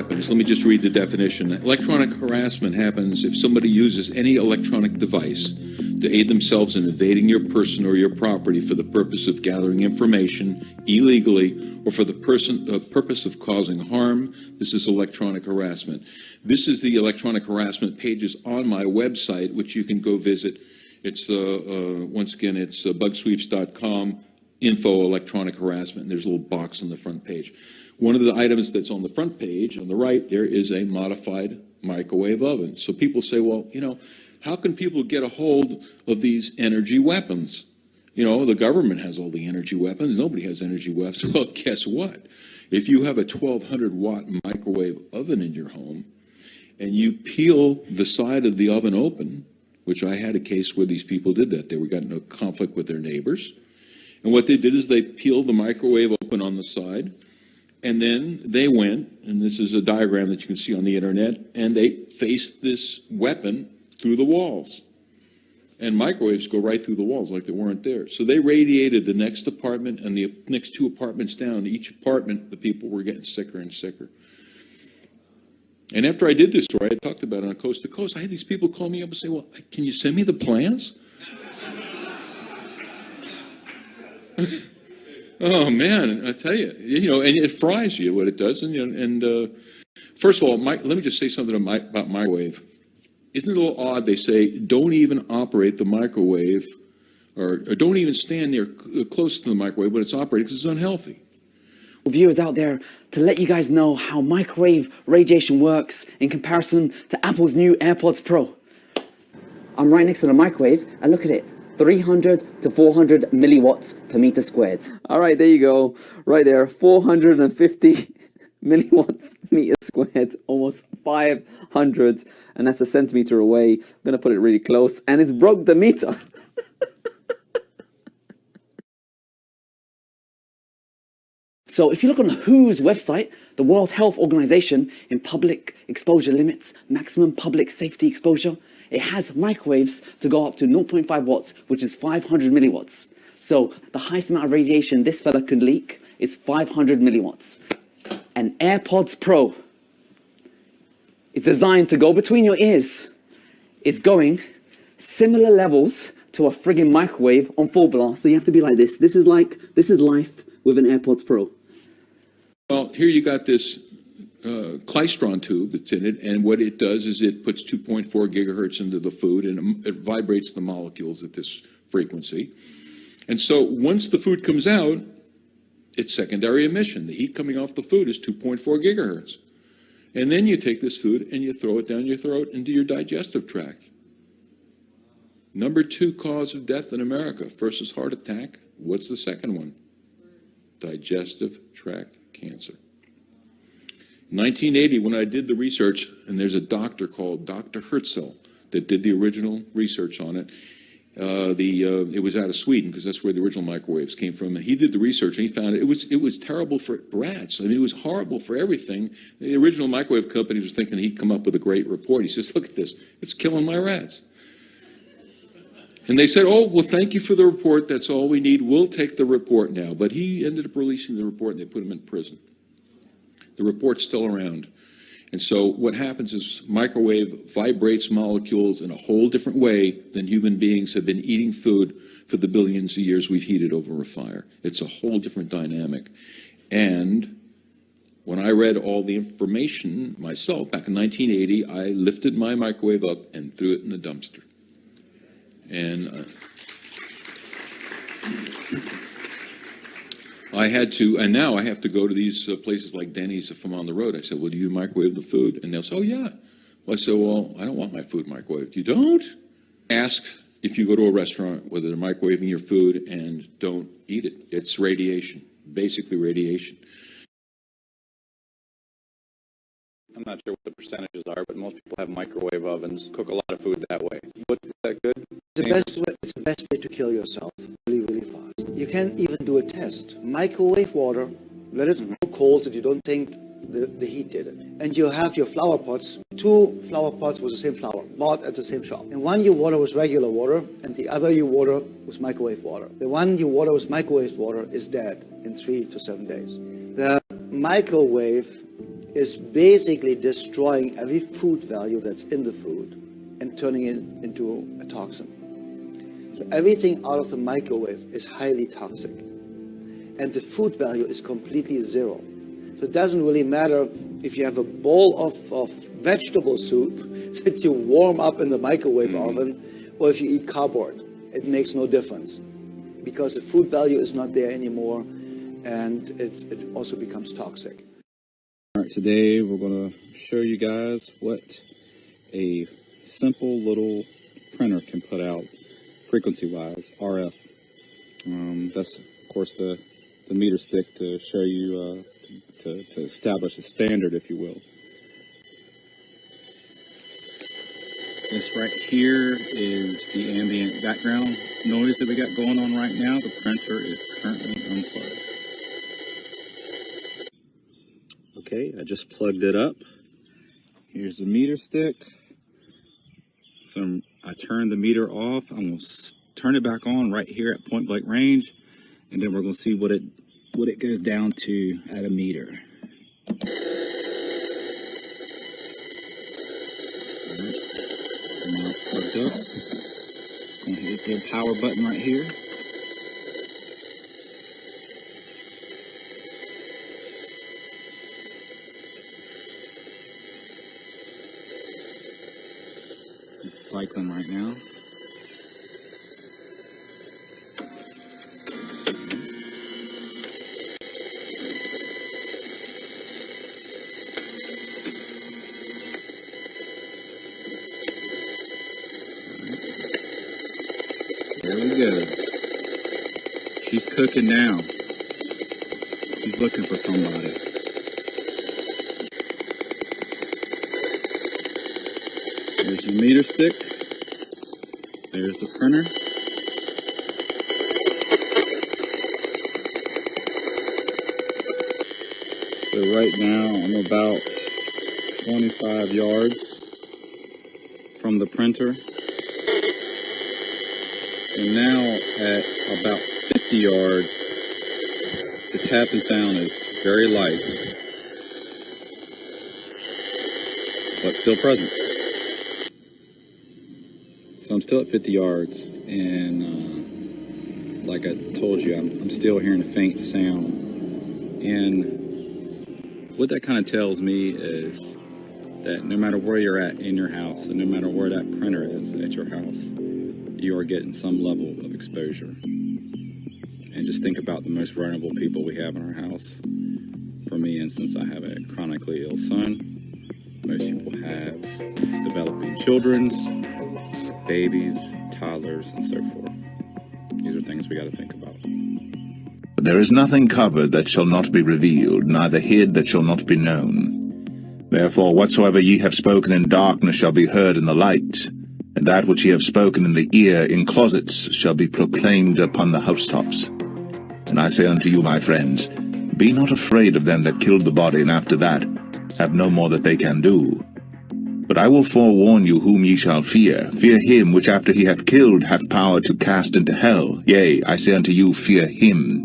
weapons. Let me just read the definition. Electronic harassment happens if somebody uses any electronic device to aid themselves in invading your person or your property for the purpose of gathering information illegally or for the purpose of causing harm. This is electronic harassment. This is the electronic harassment pages on my website, which you can go visit. It's, once again, it's bugsweeps.com, info electronic harassment, and there's a little box on the front page. One of the items that's on the front page, on the right, there is a modified microwave oven. So people say, well, you know, how can people get a hold of these energy weapons? You know, the government has all the energy weapons. Nobody has energy weapons. Well, guess what? If you have a 1,200-watt microwave oven in your home, and you peel the side of the oven open, which I had a case where these people did that. They were got in a conflict with their neighbors. And what they did is they peeled the microwave open on the side, and then they went, and this is a diagram that you can see on the internet, and they faced this weapon through the walls. And microwaves go right through the walls like they weren't there. So they radiated the next apartment and the next two apartments down. Each apartment, the people were getting sicker and sicker. And after I did this story, I talked about it on Coast to Coast. I had these people call me up and say, well, can you send me the plans? Oh, man, I tell you, you know, and it fries you what it does. And first of all, let me just say something about microwave. Isn't it a little odd? They say, don't even operate the microwave or don't even stand near close to the microwave when it's operating because it's unhealthy. Viewers out there to let you guys know how microwave radiation works in comparison to Apple's new AirPods Pro. I'm right next to the microwave and look at it. 300 to 400 milliwatts per meter squared. All right, there you go. Right there, 450 milliwatts meter squared, almost 500, and that's a centimeter away. I'm going to put it really close, and it's broke the meter. So if you look on the WHO's website, the World Health Organization, in public exposure limits, maximum public safety exposure, it has microwaves to go up to 0.5 watts, which is 500 milliwatts. So the highest amount of radiation this fella could leak is 500 milliwatts. An AirPods Pro is designed to go between your ears. It's going similar levels to a friggin' microwave on full blast. So you have to be like this. This is life with an AirPods Pro. Well, here you got this klystron tube that's in it, and what it does is it puts 2.4 gigahertz into the food, and it vibrates the molecules at this frequency. And so once the food comes out, it's secondary emission. The heat coming off the food is 2.4 gigahertz. And then you take this food and you throw it down your throat into your digestive tract. Number 2 cause of death in America. First is heart attack. What's the second one? Digestive tract cancer. In 1980, when I did the research, and there's a doctor called Dr. Hertel that did the original research on it. It was out of Sweden because that's where the original microwaves came from. And he did the research and he found it was terrible for rats. I mean, it was horrible for everything. The original microwave company was thinking he'd come up with a great report. He says, look at this, it's killing my rats. And they said, oh, well, thank you for the report. That's all we need. We'll take the report now. But he ended up releasing the report and they put him in prison. The report's still around. And so what happens is microwave vibrates molecules in a whole different way than human beings have been eating food for the billions of years we've heated over a fire. It's a whole different dynamic. And when I read all the information myself back in 1980, I lifted my microwave up and threw it in the dumpster. And I had to, and now I have to go to these places like Denny's if I'm on the road. I said, well, do you microwave the food? And they'll say, oh, yeah. Well, I said, well, I don't want my food microwaved. You don't? Ask if you go to a restaurant whether they're microwaving your food and don't eat it. It's radiation, basically radiation. I'm not sure what the percentages are, but most people have microwave ovens, cook a lot of food that way. Is that good? It's the best way to kill yourself really, really fast. You can even do a test. Microwave water, let it go cold so you don't think the heat did it. And you have your flower pots, 2 flower pots with the same flower, bought at the same shop. And one you water with regular water, and the other you water with microwave water. The one you water with microwave water is dead in 3 to 7 days. The microwave is basically destroying every food value that's in the food and turning it into a toxin. So everything out of the microwave is highly toxic. And the food value is completely zero. So it doesn't really matter if you have a bowl of vegetable soup that you warm up in the microwave oven, or if you eat cardboard. It makes no difference, because the food value is not there anymore, and it also becomes toxic. All right, today we're going to show you guys what a simple little printer can put out frequency-wise, RF. That's, of course, the meter stick to show you, to establish a standard, if you will. This right here is the ambient background noise that we got going on right now. The printer is currently unplugged. Okay, I just plugged it up. Here's the meter stick. So I turned the meter off. I'm going to turn it back on right here at point blank range, and then we're going to see what it goes down to at a meter. Now it's plugged up. Just going to hit this little power button right here. It's cycling right now. There we go. She's cooking now. She's looking for somebody. There's your meter stick. There's the printer. So right now I'm about 25 yards from the printer. So now at about 50 yards, the tapping sound is very light, but still present. So I'm still at 50 yards, and like I told you, I'm still hearing a faint sound. And what that kind of tells me is that no matter where you're at in your house, and no matter where that printer is at your house, you are getting some level of exposure. And just think about the most vulnerable people we have in our house. For me, instance, I have a chronically ill son. Most people have developing children, babies, toddlers, and so forth. These are things we got to think about. There is nothing covered that shall not be revealed, neither hid that shall not be known. Therefore whatsoever ye have spoken in darkness shall be heard in the light, and that which ye have spoken in the ear in closets shall be proclaimed upon the housetops. And I say unto you, my friends, be not afraid of them that killed the body, and after that have no more that they can do. But I will forewarn you whom ye shall fear. Fear him which after he hath killed hath power to cast into hell. Yea, I say unto you, fear him.